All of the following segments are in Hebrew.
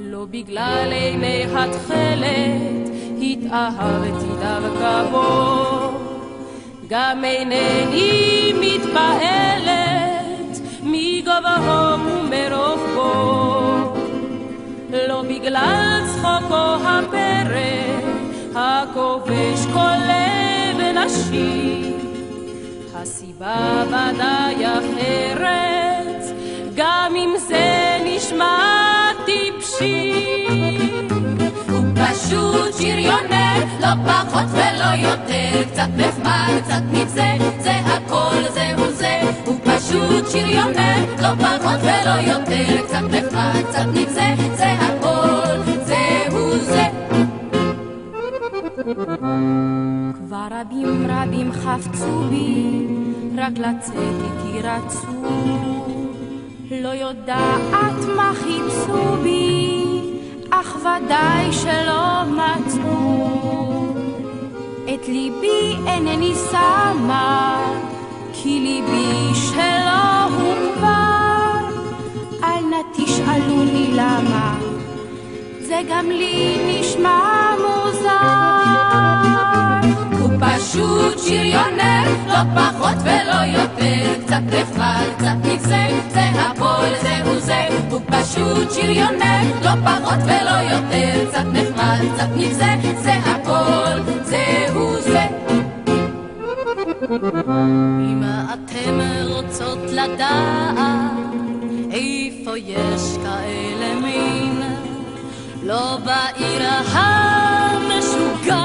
לא בגלל עיני התכלת התאהבתי דווקא בו, גם אינני מתפעלת מגובהו ומרוחבו, לא בגלל צחוקו הפרא הכובש כל לב נשי, הסיבה ודאי אחרת, גם אם זה נשמע טיפשי. הוא פשוט שריונר, לא פחות ולא יותר, קצת נחמד, קצת נבזה, זה הכל, זהו זה. הוא פשוט שריונר, לא פחות ולא יותר, קצת נחמד, קצת נבזה, זה הכל, זהו זה. כבר רבים חפצו בי, רק לצאת איתי רצו, לא יודעת מה חיפשו בי, אך ודאי שלא מצאו. את ליבי אינני שמה, כי ליבי שלא הוא כבר, אל נא תשאלוני למה, זה גם לי נשמע מוזר. הוא פשוט שריונר, לא פחות ולא יותר, קצת נחמד, קצת נבזה, זה הכל, זהו זה. הוא פשוט שריונר, לא פחות ולא יותר, קצת נחמד, קצת נבזה, זה הכל, זהו זה. אם אתם רוצות לדעת איפה יש כאלה מין, לא בעיר המשוגעת,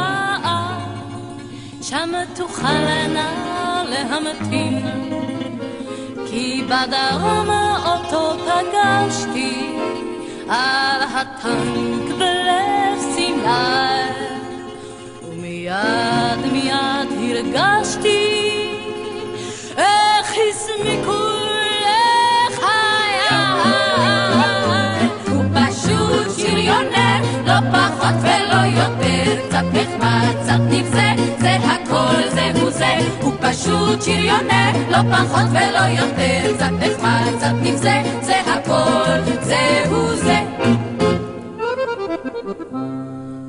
שם תוכלנה להמתין, כי בדרום אותו פגשתי על הטנק בלב סיני, ומיד הרגשתי איך הסמיקו לחיי. הוא פשוט שריונר, לא פחות ולא יותר, קצת נחמד, קצת נבזה, זה הכל, זהו זה. הוא פשוט שריונר, לא פחות ולא יותר, קצת נחמד, קצת נבזה, זה הכל, זהו זה.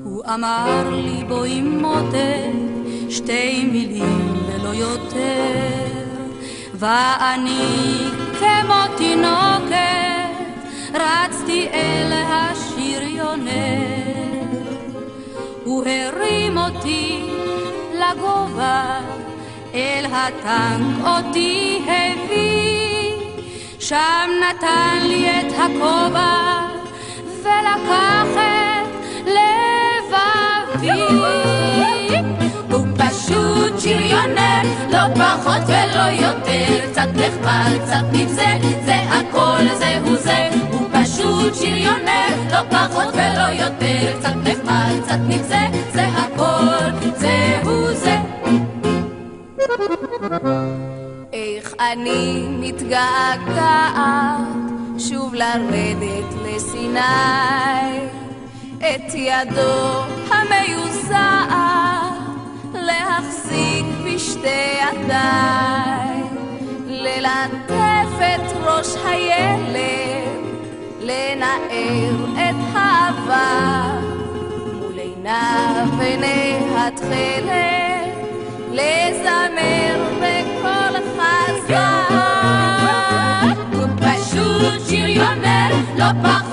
הוא אמר לי בואי מותק, שתי מילים ולא יותר, ואני כמו תינוקת רצתי אל השריונר. הוא הרים אותי לגובה, אל הטנק אותי הביא, שם נתן לי את הכובע ולקח את לבבי. הוא פשוט שריונר, לא פחות ולא יותר, קצת נחמד, קצת נבזה, זה הכל, זהו זה. הוא פשוט שריונר, לא פחות ולא יותר, קצת נחמד, קצת נבזה, זה הכל, זהו זה. איך אני מתגעגעת שוב לרדת לסיני, את ידו המיוזעת להחזיק בשתי ידיים, ללטף את ראש הילד, לנער את העבר, מול עיניו עיני התכלת, לזמר בקול חזק. הוא פשוט שריונר, לא פחות